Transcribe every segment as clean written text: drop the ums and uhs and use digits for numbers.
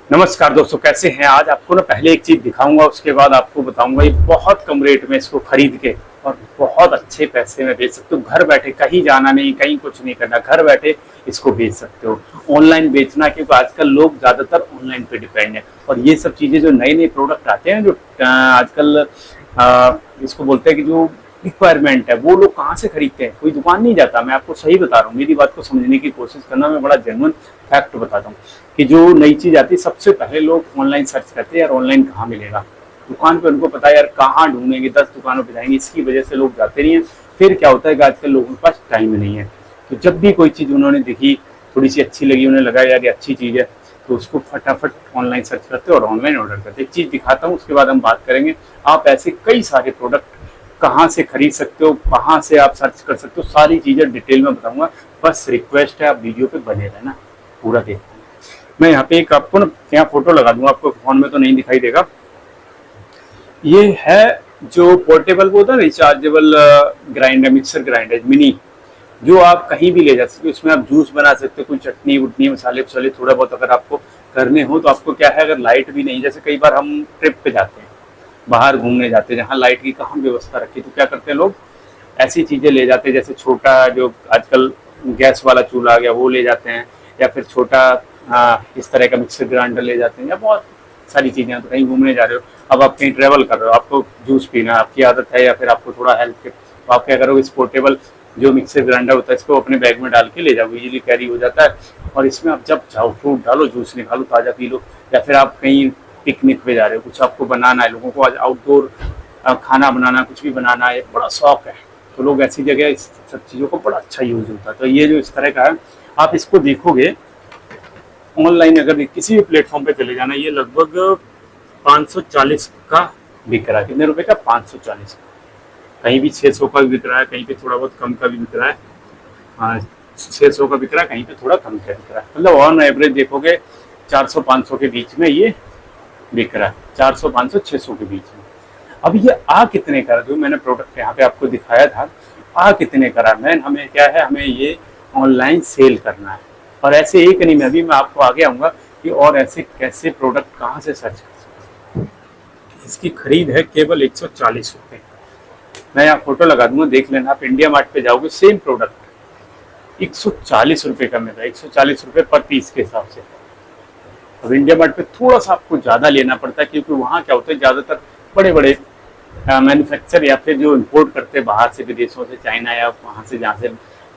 नमस्कार दोस्तों, कैसे हैं। आज आपको ना पहले एक चीज दिखाऊंगा, उसके बाद आपको बताऊंगा ये बहुत कम रेट में इसको खरीद के और बहुत अच्छे पैसे में बेच सकते हो। घर बैठे, कहीं जाना नहीं, कहीं कुछ नहीं करना, घर बैठे इसको बेच सकते हो। ऑनलाइन बेचना, क्योंकि आजकल लोग ज्यादातर ऑनलाइन पे डिपेंड है। और ये सब चीजें जो नए नए प्रोडक्ट आते हैं, जो आजकल इसको बोलते हैं कि जो रिक्वायरमेंट है, वो लोग कहाँ से खरीदते हैं। कोई दुकान नहीं जाता। मैं आपको सही बता रहा हूँ, मेरी बात को समझने की कोशिश करना। मैं बड़ा जेन्युइन फैक्ट बताता हूँ कि जो नई चीज आती है, सबसे पहले लोग ऑनलाइन सर्च करते हैं यार ऑनलाइन कहाँ मिलेगा। दुकान पे उनको पता है यार कहाँ ढूंढेंगे, 10 दुकानों पे जाएंगे। इसकी वजह से लोग जाते नहीं है। फिर क्या होता है कि आजकल लोगों के पास टाइम नहीं है। तो जब भी कोई चीज उन्होंने देखी, थोड़ी सी अच्छी लगी, उन्हें लगा यार ये अच्छी चीज है, तो उसको फटाफट ऑनलाइन सर्च करते और ऑनलाइन ऑर्डर करते। एक चीज दिखाता हूँ, उसके बाद हम बात करेंगे। आप ऐसे कई सारे प्रोडक्ट कहाँ से खरीद सकते हो, कहाँ से आप सर्च कर सकते हो, सारी चीजें डिटेल में बताऊंगा। बस रिक्वेस्ट है, आप वीडियो पे बने रहना, पूरा देखना। मैं यहाँ पे एक आपको ना यहाँ फोटो लगा दूंगा, आपको फोन में तो नहीं दिखाई देगा। ये है जो पोर्टेबल वो था, rechargeable grinder, mixer grinder mini, जो आप कहीं भी ले जा सकते हो। इसमें आप जूस बना सकते हो, कोई चटनी उटनी, मसाले वसाले थोड़ा बहुत अगर आपको करने हो तो। आपको क्या है, अगर लाइट भी नहीं, जैसे कई बार हम ट्रिप पे जाते हैं, बाहर घूमने जाते हैं, जहाँ लाइट की कहाँ व्यवस्था रखी, तो क्या करते हैं लोग, ऐसी चीजें ले जाते हैं। जैसे छोटा जो आजकल गैस वाला चूल्हा आ गया, वो ले जाते हैं। या फिर छोटा इस तरह का मिक्सर ग्राइंडर ले जाते हैं, या बहुत सारी चीजें। तो कहीं घूमने जा रहे हो, अब आप कहीं ट्रेवल कर रहे हो, आपको जूस पीना आपकी आदत है, या फिर आपको थोड़ा हेल्थ के, तो आप क्या करोगे, इस पोर्टेबल जो मिक्सर ग्राइंडर होता है, इसको अपने बैग में डाल के ले जाओ, इजीली कैरी हो जाता है। और इसमें आप जब चाहो फ्रूट डालो, जूस निकालो, ताज़ा पी लो। या फिर आप कहीं पिकनिक पे जा रहे हो, कुछ आपको बनाना है, लोगों को आज आउटडोर खाना बनाना, कुछ भी बनाना है, बड़ा शौक है, तो लोग ऐसी जगह इस सब चीज़ों को बड़ा अच्छा यूज होता है। तो ये जो इस तरह का है, आप इसको देखोगे ऑनलाइन, अगर किसी भी प्लेटफॉर्म पे चले जाना, ये लगभग 540 का बिक रहा है। कितने रुपए का? 540 का। कहीं भी 600 का भी बिक रहा है, कहीं पे थोड़ा बहुत कम का भी बिक रहा है। हाँ, 600 का बिक रहा है, कहीं पे थोड़ा कम का बिक रहा है। मतलब ऑन एवरेज देखोगे 400-500 के बीच में ये बिक रहा है। 400, 500, 600 के बीच में। अब ये आ कितने का, जो मैंने प्रोडक्ट यहाँ पे आपको दिखाया था, आ कितने का रहा। मैन हमें क्या है, हमें ये ऑनलाइन सेल करना है। और ऐसे एक नहीं, मैं आपको आगे आऊँगा कि और ऐसे कैसे प्रोडक्ट कहाँ से सर्च कर सकते हैं। इसकी खरीद है केवल 140 रुपये। मैं यहाँ फोटो लगा दूंगा, देख लेना। आप इंडिया मार्ट पे जाओगे, सेम प्रोडक्ट 140 रुपये का मिल रहा है, 140 रुपये पर पीस के हिसाब से। अब इंडिया मार्ट पे थोड़ा सा आपको ज़्यादा लेना पड़ता है, क्योंकि वहाँ क्या होता है, ज़्यादातर बड़े बड़े मैन्युफैक्चर या फिर जो इम्पोर्ट करते हैं बाहर से, विदेशों से, चाइना या वहाँ से जहाँ से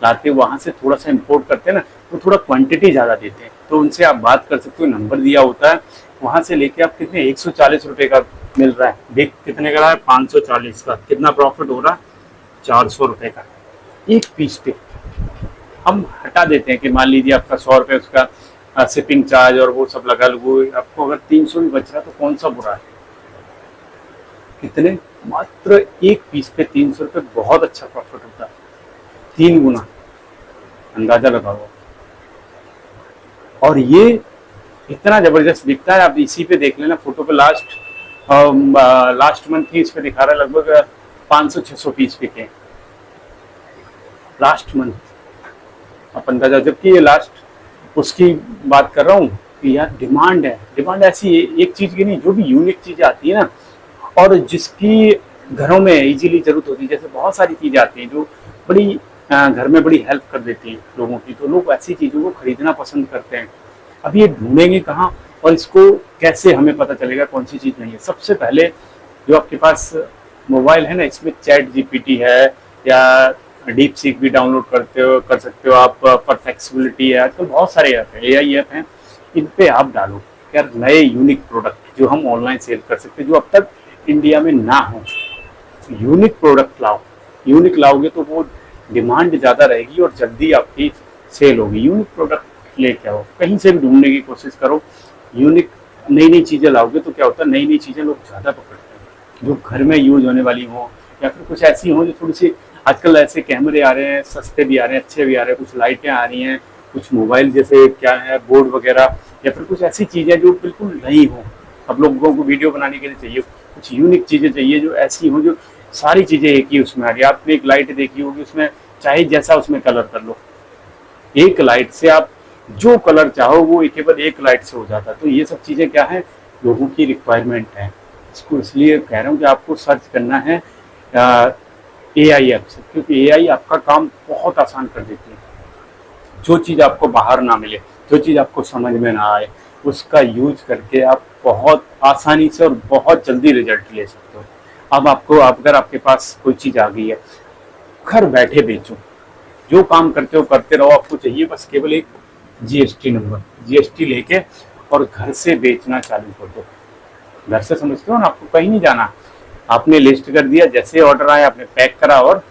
लाते हैं, वहाँ से थोड़ा सा इम्पोर्ट करते हैं ना, तो थोड़ा क्वांटिटी ज़्यादा देते हैं। तो उनसे आप बात कर सकते हो, नंबर दिया होता है, वहाँ से लेके आप कितने 140 रुपये का मिल रहा है। देख कितने का रहा है, 540 का। कितना प्रॉफिट हो रहा है, 400 रुपये का एक पीस पे। हम हटा देते हैं कि मान लीजिए आपका 100 रुपये उसका शिपिंग चार्ज और वो सब लगा, वो आपको अगर 300 भी बच रहा है तो कौन सा बुरा है। कितने, मात्र एक पीस पे 300 रुपये, बहुत अच्छा प्रॉफिट होता है, 3 गुना, अंदाजा लगाओ। और ये इतना जबरदस्त दिखता है, आप इसी पे देख लेना फोटो पे। लास्ट मंथ ही इस पे दिखा रहा है लगभग 500-600 पीस बिके लास्ट मंथ, आप अंदाजा। जबकि ये लास्ट उसकी बात कर रहा हूँ कि यार डिमांड है। डिमांड ऐसी एक चीज की नहीं, जो भी यूनिक चीजें आती है ना, और जिसकी घरों में इजीली जरूरत होती है, जैसे बहुत सारी चीजें आती हैं जो बड़ी घर में बड़ी हेल्प कर देती हैं लोगों की, तो लोग ऐसी चीजों को खरीदना पसंद करते हैं। अब ये ढूंढेंगे कहाँ, और इसको कैसे हमें पता चलेगा कौन सी चीज नहीं है। सबसे पहले जो आपके पास मोबाइल है ना, इसमें चैट जीपीटी है, या डीप सीक भी डाउनलोड कर सकते हो आप। परफेक्सिबिलिटी है, आजकल बहुत सारे ऐप हैं, एआई ऐप हैं, इन पे आप डालो यार नए यूनिक प्रोडक्ट जो हम ऑनलाइन सेल कर सकते हैं, जो अब तक इंडिया में ना हो। यूनिक प्रोडक्ट लाओ, यूनिक लाओगे तो वो डिमांड ज़्यादा रहेगी और जल्दी आपकी सेल होगी। यूनिक प्रोडक्ट लेके आओ, कहीं से भी ढूंढने की कोशिश करो। यूनिक नई नई चीज़ें लाओगे तो क्या होता है, नई नई चीज़ें लोग ज़्यादा पकड़ते हैं, जो घर में यूज होने वाली हो, या फिर कुछ ऐसी हो जो थोड़ी सी। आजकल ऐसे कैमरे आ रहे हैं, सस्ते भी आ रहे हैं, अच्छे भी आ रहे हैं, कुछ लाइटें आ रही हैं, कुछ मोबाइल जैसे क्या है बोर्ड वगैरह, या फिर कुछ ऐसी चीज़ें जो बिल्कुल नई हो। अब लोगों को वीडियो बनाने के लिए चाहिए, कुछ यूनिक चीज़ें चाहिए जो ऐसी हो, जो सारी चीज़ें एक ही उसमें आ रही है। आपने एक लाइट देखी होगी, उसमें चाहे जैसा उसमें कलर कर लो, एक लाइट से आप जो कलर चाहो वो केवल एक लाइट से हो जाता है। तो ये सब चीज़ें क्या है, लोगों की रिक्वायरमेंट है। इसको इसलिए कह रहा हूँ कि आपको सर्च करना है AI ऐप से, क्योंकि AI आपका काम बहुत आसान कर देती है। जो चीज़ आपको बाहर ना मिले, जो चीज़ आपको समझ में ना आए, उसका यूज करके आप बहुत आसानी से और बहुत जल्दी रिजल्ट ले सकते हो। अब आपको अगर आपके पास कोई चीज़ आ गई है, घर बैठे बेचो, जो काम करते हो करते रहो। आपको चाहिए बस केवल एक GST नंबर, GST लेके और घर से बेचना चालू कर दो। घर से समझते हो ना, आपको कहीं नहीं जाना। आपने लिस्ट कर दिया, जैसे ऑर्डर आया आपने पैक करा और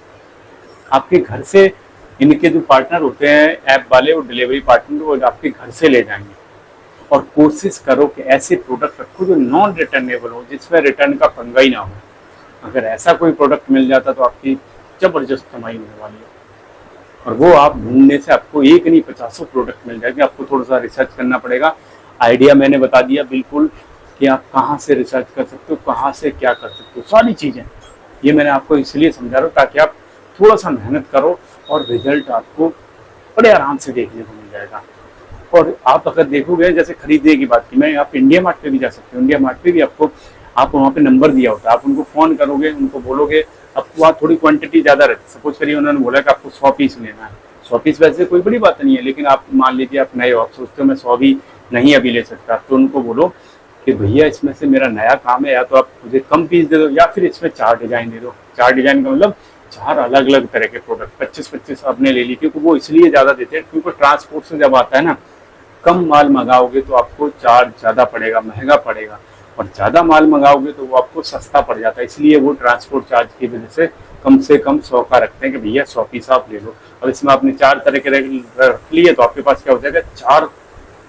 आपके घर से इनके जो पार्टनर होते हैं ऐप वाले, वो डिलीवरी पार्टनर, वो आपके घर से ले जाएंगे। और कोशिश करो कि ऐसे प्रोडक्ट रखो जो नॉन रिटर्नेबल हो, जिसमें रिटर्न का पंगा ही ना हो। अगर ऐसा कोई प्रोडक्ट मिल जाता तो आपकी जबरदस्त कमाई होने वाली है। और वो आप ढूंढने से आपको एक नहीं 50 प्रोडक्ट मिल जाएंगे। आपको थोड़ा सा रिसर्च करना पड़ेगा। आइडिया मैंने बता दिया बिल्कुल कि आप कहाँ से रिसर्च कर सकते हो, कहाँ से क्या कर सकते हो, सारी चीज़ें ये मैंने आपको इसलिए समझा रहा हूँ ताकि आप थोड़ा सा मेहनत करो और रिजल्ट आपको बड़े आराम से देखने को मिल जाएगा। और आप अगर देखोगे, जैसे खरीदने की बात की, मैं आप इंडिया मार्ट पे भी जा सकते हो। इंडिया मार्ट पे भी आपको, आप वहाँ पे नंबर दिया होता है, आप उनको फ़ोन करोगे, उनको बोलोगे, आपको वहाँ थोड़ी क्वांटिटी ज़्यादा रहती है। सपोज करिए उन्होंने बोला कि आपको 100 पीस लेना है। 100 पीस वैसे कोई बड़ी बात नहीं है, लेकिन आप मान लीजिए आप नए हो, आप सोचते हो मैं 100 भी नहीं अभी ले सकता, तो उनको बोलो कि भैया इसमें से मेरा नया काम है, या तो आप मुझे कम पीस दे दो या फिर इसमें 4 डिज़ाइन दे दो। 4 डिज़ाइन का मतलब 4 अलग अलग तरह के प्रोडक्ट, 25-25 आपने ले ली। क्योंकि वो इसलिए ज़्यादा देते हैं क्योंकि ट्रांसपोर्ट से जब आता है ना, कम माल मंगाओगे तो आपको चार्ज ज़्यादा पड़ेगा, महंगा पड़ेगा। और ज़्यादा माल मंगाओगे तो वो आपको सस्ता पड़ जाता है। इसलिए वो ट्रांसपोर्ट चार्ज की वजह से कम 100 का रखते हैं कि भैया 100 पीस आप ले लो। अब इसमें आपने 4 तरह के रख लिए तो आपके पास क्या हो जाएगा, 4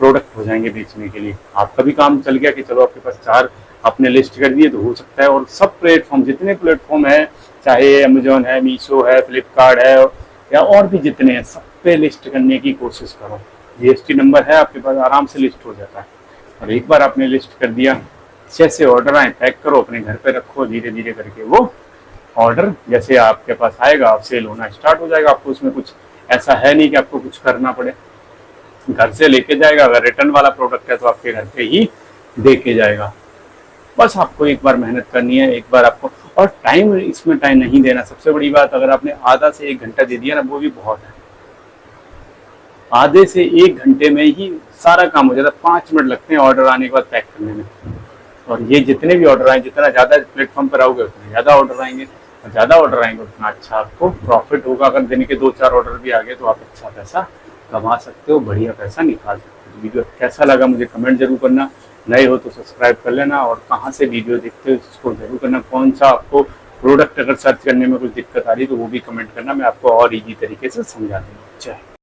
प्रोडक्ट हो जाएंगे बेचने के लिए। आपका भी काम चल गया कि चलो आपके पास 4 आपने लिस्ट कर दिए तो हो सकता है। और सब प्लेटफॉर्म, जितने प्लेटफॉर्म है, चाहे अमेजोन है, मीशो है, फ्लिपकार्ट है, या और भी जितने हैं, सब पे लिस्ट करने की कोशिश करो। GST नंबर है आपके पास, आराम से लिस्ट हो जाता है। और एक बार आपने लिस्ट कर दिया, जैसे ऑर्डर आए पैक करो, अपने घर पे रखो, धीरे धीरे करके वो ऑर्डर जैसे आपके पास आएगा सेल होना स्टार्ट हो जाएगा। आपको उसमें कुछ ऐसा है नहीं कि आपको कुछ करना पड़े, घर से लेके जाएगा। अगर रिटर्न वाला प्रोडक्ट है तो आपके घर पे ही दे के जाएगा। बस आपको एक बार मेहनत करनी है, एक बार आपको, और टाइम, इसमें टाइम नहीं देना। सबसे बड़ी बात, अगर आपने आधा से 1 घंटा दे दिया ना, वो भी बहुत है। आधे से 1 घंटे में ही सारा काम हो जाता है। 5 मिनट लगते हैं ऑर्डर आने के बाद पैक करने में। और ये जितने भी ऑर्डर आए, जितना ज़्यादा प्लेटफॉर्म पर आओगे उतने ज़्यादा ऑर्डर आएंगे, और ज़्यादा ऑर्डर आएंगे उतना अच्छा आपको प्रॉफिट होगा। अगर दिन के 2-4 ऑर्डर भी आ गए तो आप अच्छा पैसा कमा सकते हो, बढ़िया पैसा निकाल सकते हो। वीडियो कैसा लगा मुझे कमेंट जरूर करना। नए हो तो सब्सक्राइब कर लेना, और कहाँ से वीडियो देखते हो इसको जरूर करना। कौन सा आपको प्रोडक्ट अगर सर्च करने में कुछ दिक्कत आ रही है तो वो भी कमेंट करना, मैं आपको और ईजी तरीके से समझा दूँगा। जय हिंद।